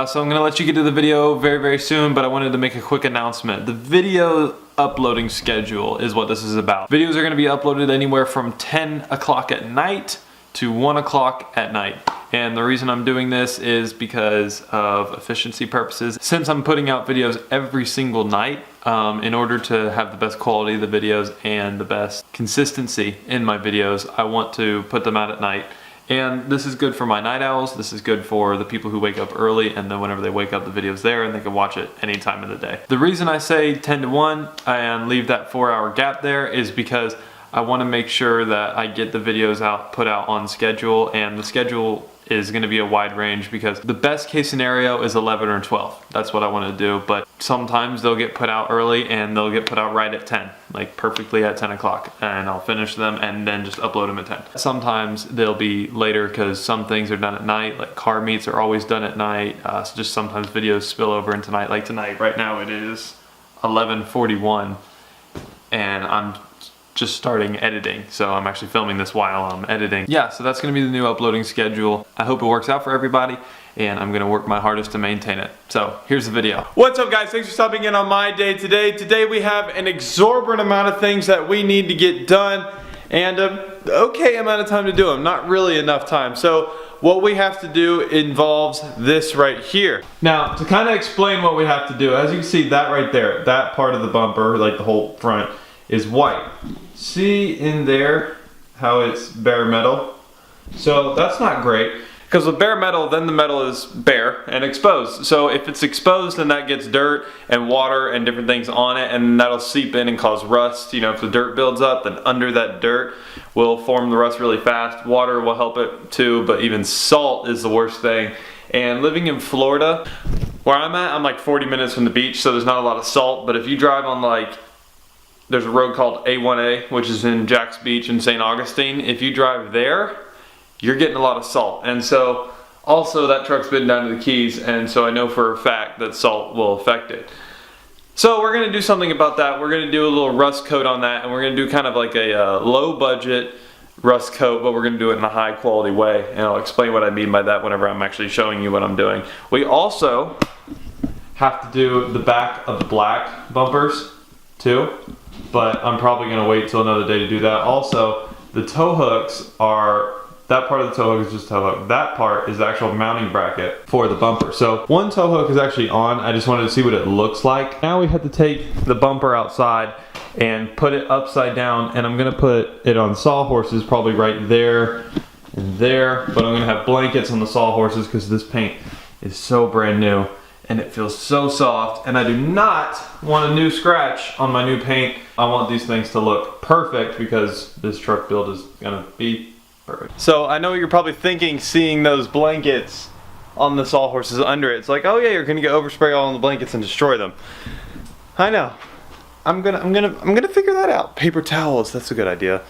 So I'm gonna let you get to the video very soon, but I wanted to make a quick announcement. The video uploading schedule is what this is about. Videos are gonna be uploaded anywhere from 10 o'clock at night to 1 o'clock at night. And the reason I'm doing this is because of efficiency purposes. Since I'm putting out videos every single night, in order to have the best quality of the videos and the best consistency in my videos, I want to put them out at night. And this is good for my night owls. This is good for the people who wake up early, and then whenever they wake up, the video's there and they can watch it any time of the day. The reason I say 10 to 1 and leave that 4-hour gap there is because I want to make sure that I get the videos put out on schedule, and the schedule is going to be a wide range because the best case scenario is 11 or 12. That's what I want to do, but sometimes they'll get put out early and they'll get put out right at 10, like perfectly at 10 o'clock, and I'll finish them and then just upload them at 10. Sometimes they'll be later because some things are done at night, like car meets are always done at night, so just sometimes videos spill over into night, like tonight. Right now it is 11:41 and I'm just starting editing, so I'm actually filming this while I'm editing. Yeah, so that's gonna be the new uploading schedule. I hope it works out for everybody, and I'm gonna work my hardest to maintain it. So here's the video. What's up, guys? Thanks for stopping in on my day today. Today we have an exorbitant amount of things that we need to get done, and an okay amount of time to do them. Not really enough time. So what we have to do involves this right here. Now, to kind of explain what we have to do, as you can see, that right there, that part of the bumper, like the whole front, is white. See in there how it's bare metal? So that's not great, because with bare metal, then the metal is bare and exposed. So if it's exposed, then that gets dirt and water and different things on it, and that'll seep in and cause rust. You know, if the dirt builds up, then under that dirt will form the rust really fast. Water will help it too, but even salt is the worst thing. And living in Florida, where I'm at, I'm like 40 minutes from the beach, so there's not a lot of salt. But if you drive on, like, there's a road called A1A, which is in Jack's Beach in St. Augustine. If you drive there, you're getting a lot of salt. And so also that truck's been down to the Keys, and so I know for a fact that salt will affect it. So we're gonna do something about that. We're gonna do a little rust coat on that, and we're gonna do kind of like a low budget rust coat, but we're gonna do it in a high quality way. And I'll explain what I mean by that whenever I'm actually showing you what I'm doing. We also have to do the back of the black bumpers too, but I'm probably gonna wait till another day to do that. Also, the tow hooks are, that part of the tow hook is just tow hook. That part is the actual mounting bracket for the bumper. So one tow hook is actually on. I just wanted to see what it looks like. Now we have to take the bumper outside and put it upside down, and I'm gonna put it on sawhorses probably right there and there, but I'm gonna have blankets on the sawhorses because this paint is so brand new and it feels so soft, and I do not want a new scratch on my new paint. I want these things to look perfect because this truck build is gonna be perfect. So I know what you're probably thinking, seeing those blankets on the sawhorses under it. It's like, oh yeah, you're gonna get overspray all on the blankets and destroy them. I know. I'm gonna figure that out. Paper towels, that's a good idea.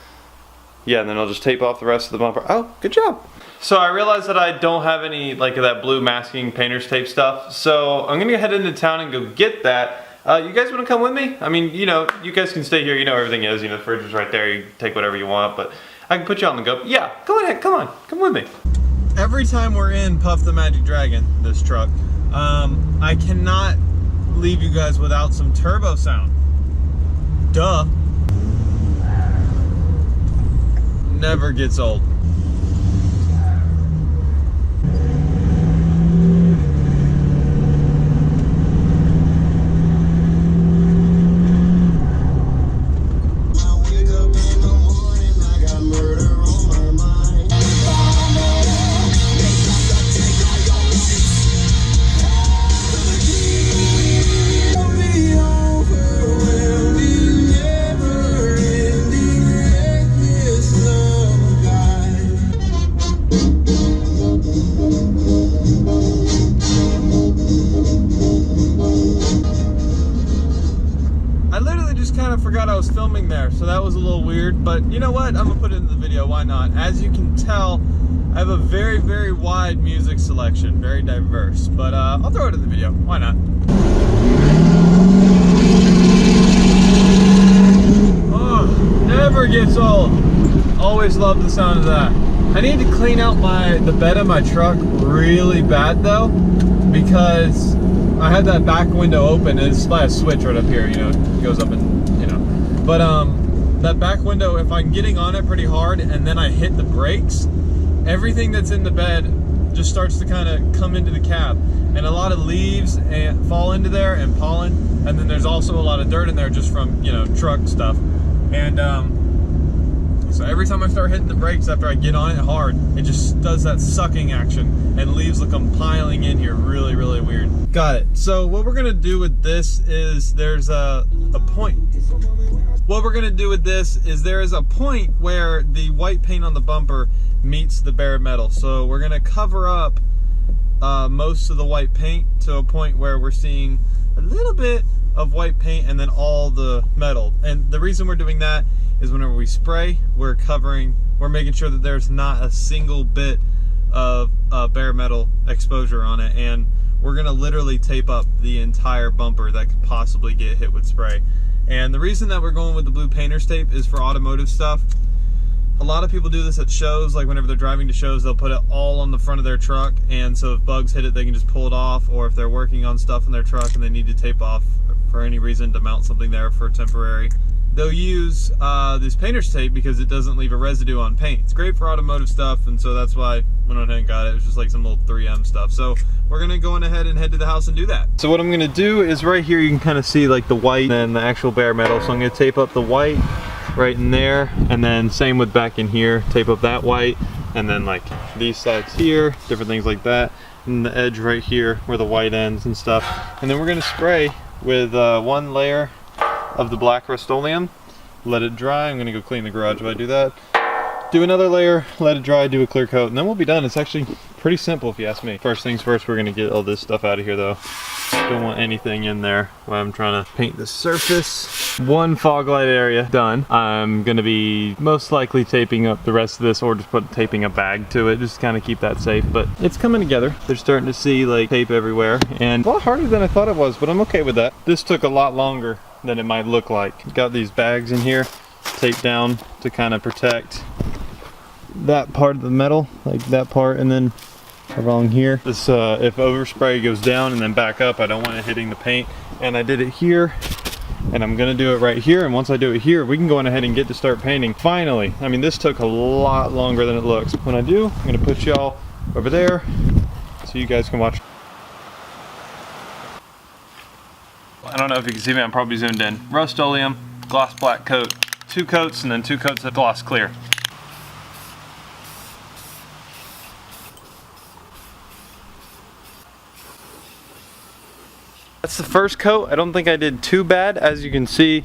Yeah, and then I'll just tape off the rest of the bumper. Oh, good job. So I realized that I don't have any like that blue masking painter's tape stuff, so I'm gonna head into town and go get that. You guys wanna come with me? I mean, you know, you guys can stay here, you know everything is, you know, the fridge is right there, you can take whatever you want, but I can put you on the go. Yeah, go ahead, come on, come with me. Every time we're in Puff the Magic Dragon, this truck, I cannot leave you guys without some turbo sound. Duh. Never gets old. Forgot I was filming there, so that was a little weird, but you know what, I'm gonna put it in the video, why not? As you can tell, I have a very wide music selection, very diverse, but I'll throw it in the video, why not? Oh, never gets old. Always always love the sound of that. I need to clean out the bed of my truck really bad though, because I had that back window open and it's by a switch right up here, you know, it goes up and, you know. But that back window, if I'm getting on it pretty hard and then I hit the brakes, everything that's in the bed just starts to kind of come into the cab. And a lot of leaves fall into there and pollen. And then there's also a lot of dirt in there just from, you know, truck stuff. And so every time I start hitting the brakes after I get on it hard, it just does that sucking action and leaves look piling in here really, really weird. Got it. So what we're gonna do with this is there's a point. What we're gonna do with this is there is a point where the white paint on the bumper meets the bare metal. So we're gonna cover up most of the white paint to a point where we're seeing a little bit of white paint and then all the metal. And the reason we're doing that is whenever we spray, we're making sure that there's not a single bit of bare metal exposure on it. And we're gonna literally tape up the entire bumper that could possibly get hit with spray. And the reason that we're going with the blue painter's tape is for automotive stuff. A lot of people do this at shows, like whenever they're driving to shows, they'll put it all on the front of their truck, and so if bugs hit it, they can just pull it off, or if they're working on stuff in their truck and they need to tape off for any reason to mount something there for temporary, they'll use this painter's tape because it doesn't leave a residue on paint. It's great for automotive stuff, and so that's why I went ahead and got it. It was just like some little 3M stuff. So we're gonna go on ahead and head to the house and do that. So what I'm gonna do is right here you can kind of see like the white and the actual bare metal. So I'm gonna tape up the white right in there, and then same with back in here, tape up that white, and then like these sides here, different things like that, and the edge right here where the white ends and stuff. And then we're gonna spray with one layer of the black Rust-Oleum, let it dry. I'm gonna go clean the garage while I do that. Do another layer, let it dry, do a clear coat, and then we'll be done. It's actually pretty simple if you ask me. First things first, we're gonna get all this stuff out of here though. Don't want anything in there while I'm trying to paint the surface. One fog light area done. I'm gonna be most likely taping up the rest of this, or just taping a bag to it, just to kind of keep that safe. But it's coming together. They're starting to see like tape everywhere, and a lot harder than I thought it was, but I'm okay with that. This took a lot longer than it might look like. Got these bags in here taped down to kind of protect that part of the metal, like that part, and then along here. This if overspray goes down and then back up, I don't want it hitting the paint. And I did it here, and I'm gonna do it right here. And once I do it here, we can go on ahead and get to start painting. Finally, I mean, this took a lot longer than it looks. When I do, I'm gonna put y'all over there so you guys can watch. I don't know if you can see me, I'm probably zoomed in. Rust-Oleum, gloss black coat, 2 coats, and then 2 coats of gloss clear. That's the first coat. I don't think I did too bad. As you can see,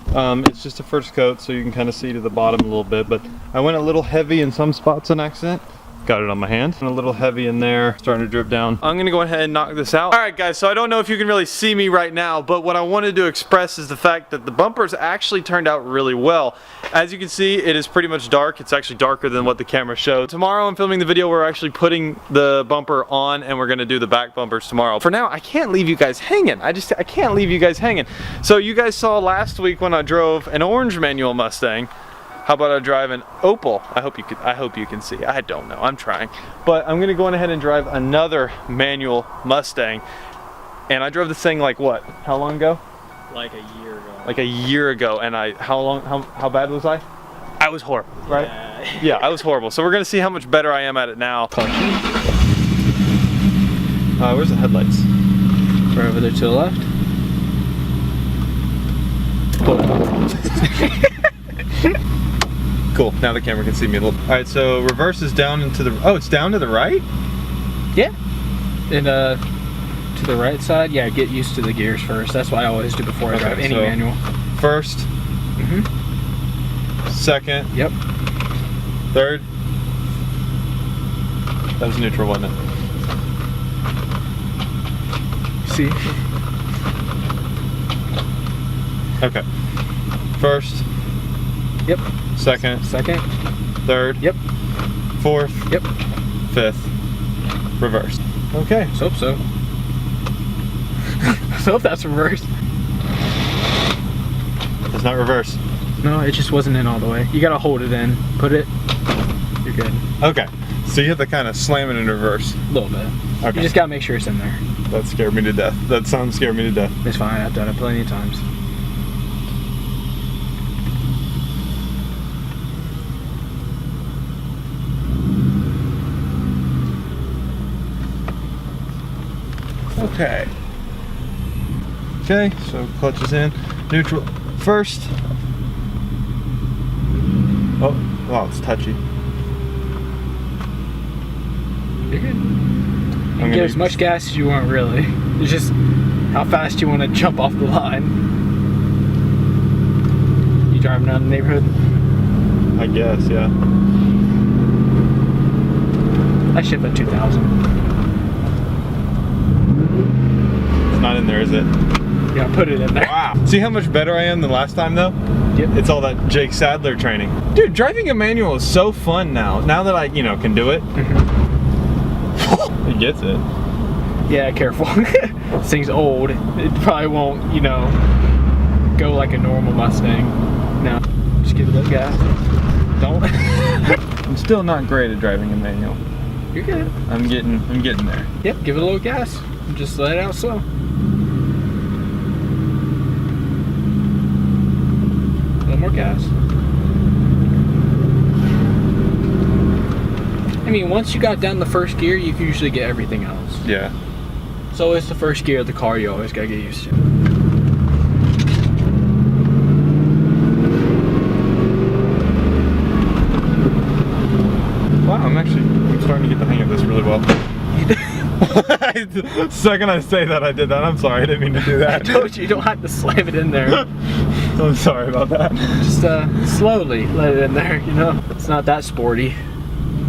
it's just a first coat, so you can kind of see to the bottom a little bit, but I went a little heavy in some spots on accident. Got it on my hand. And a little heavy in there, starting to drip down. I'm gonna go ahead and knock this out. All right guys, so I don't know if you can really see me right now, but what I wanted to express is the fact that the bumpers actually turned out really well. As you can see, it is pretty much dark. It's actually darker than what the camera showed. Tomorrow I'm filming the video where we're actually putting the bumper on, and we're gonna do the back bumpers tomorrow. For now, I can't leave you guys hanging. I can't leave you guys hanging. So you guys saw last week when I drove an orange manual Mustang. How about I drive an Opal? I hope you can see. I don't know, I'm trying. But I'm gonna go on ahead and drive another manual Mustang. And I drove this thing like what? How long ago? Like a year ago. Like a year ago, and how bad was I? I was horrible, right? Yeah, I was horrible. So we're gonna see how much better I am at it now. Where's the headlights? Right over there to the left. Cool, now the camera can see me a little. All right, so reverse is down into the, oh, it's down to the right? Yeah, and to the right side, yeah, get used to the gears first. That's what I always do before I drive any manual. First, second, yep, third. That was neutral, wasn't it? See? Okay, first. Yep. Second. Second. Third. Yep. Fourth. Yep. Fifth. Reverse. Okay. Let's hope so. Let's hope that's reverse. It's not reverse. No, it just wasn't in all the way. You gotta hold it in, put it, you're good. Okay, so you have to kind of slam it in reverse. A little bit. Okay. You just gotta make sure it's in there. That scared me to death. That sound scared me to death. It's fine, I've done it plenty of times. Okay. Okay, so clutch is in. Neutral first. Oh, wow, it's touchy. You're good. You can get as much gas as you want, really. It's just how fast you want to jump off the line. You driving around the neighborhood? I guess, yeah. I shift at 2,000. It's not in there, is it? Yeah, put it in there. Wow. See how much better I am than last time, though? Yep. It's all that Jake Sadler training. Dude, driving a manual is so fun now. Now that I, you know, can do it. He gets it. Yeah, careful. This thing's old. It probably won't, you know, go like a normal Mustang. No, just give it a little gas. Don't. I'm still not great at driving a manual. You're good. I'm getting there. Yep, give it a little gas. Just let it out slow. A little more gas. I mean, once you got down the first gear, you can usually get everything else. Yeah. So it's the first gear of the car you always gotta get used to. Wow, I'm starting to get the hang of this really well. The second I say that, I did that. I'm sorry, I didn't mean to do that. I told you, you don't have to slam it in there. I'm sorry about that. Just slowly let it in there, you know? It's not that sporty.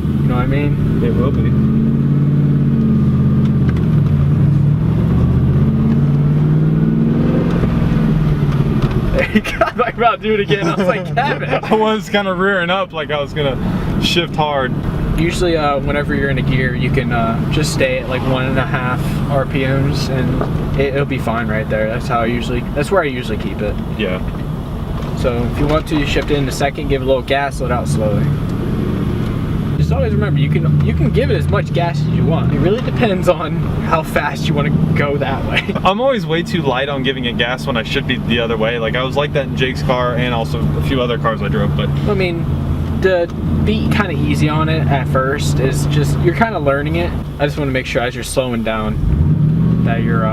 You know what I mean? It will be. There you go. I'm like, about to do it again. I was like, Kevin. I was kind of rearing up like I was gonna shift hard. Usually whenever you're in a gear, you can just stay at like 1.5 RPMs and it'll be fine right there. That's where I usually keep it. Yeah. So if you want to shift it into second, give it a little gas, let it out slowly. Just always remember, you can give it as much gas as you want. It really depends on how fast you want to go that way. I'm always way too light on giving it gas when I should be the other way. Like I was like that in Jake's car and also a few other cars I drove, but I mean, to be kind of easy on it at first is just, you're kind of learning it. I just want to make sure as you're slowing down that you're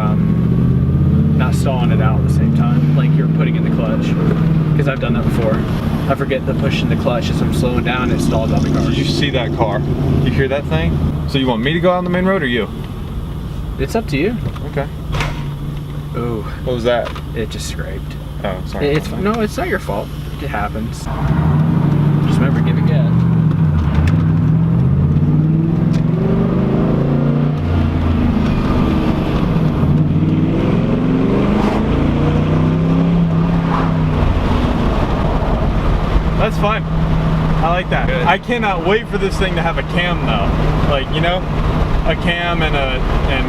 not stalling it out at the same time, like you're putting in the clutch. Because I've done that before. I forget to push in the clutch as I'm slowing down, it stalls out the car. did you see that car? You hear that thing? So you want me to go out on the main road or you? It's up to you. Okay. Ooh. What was that? It just scraped. Oh, sorry. No, it's not your fault. It happens. Just remember, give it gas. That's fine. I like that. Good. I cannot wait for this thing to have a cam though. Like, you know, a cam and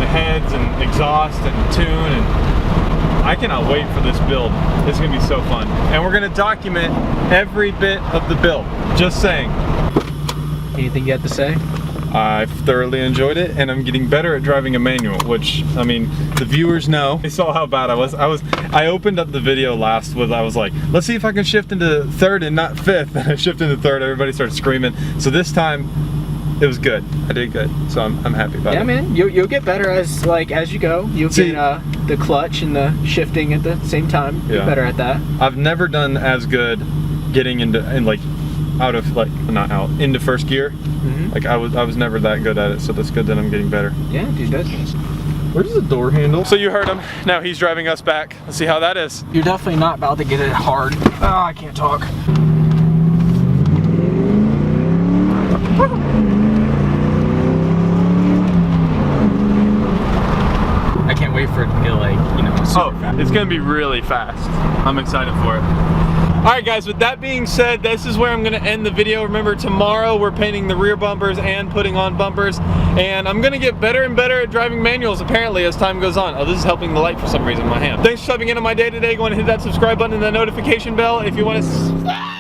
heads and exhaust and tune, and I cannot wait for this build. It's gonna be so fun. And we're gonna document every bit of the build. Just saying. Anything you have to say? I've thoroughly enjoyed it, and I'm getting better at driving a manual, which, I mean, the viewers know. They saw how bad I was. I opened up the video last with, I was like, let's see if I can shift into third and not fifth. And I shifted into third, everybody started screaming. So this time, it was good. I did good, so I'm happy about it. Yeah, man, you'll get better as you go. You'll get the clutch and the shifting at the same time. Yeah. Get better at that. I've never done as good getting into, into first gear. Mm-hmm. Like I was never that good at it, so that's good that I'm getting better. Yeah, dude, that's. Where's the door handle? So you heard him. Now he's driving us back. Let's see how that is. You're definitely not about to get it hard. Oh, I can't talk. I can't wait for it to get like, super fast. It's gonna be really fast. I'm excited for it. Alright guys, with that being said, this is where I'm going to end the video. Remember, tomorrow we're painting the rear bumpers and putting on bumpers, and I'm going to get better and better at driving manuals apparently as time goes on. Oh, this is helping the light for some reason in my hand. Thanks for shoving into my day today. Go and hit that subscribe button and the notification bell if you want to...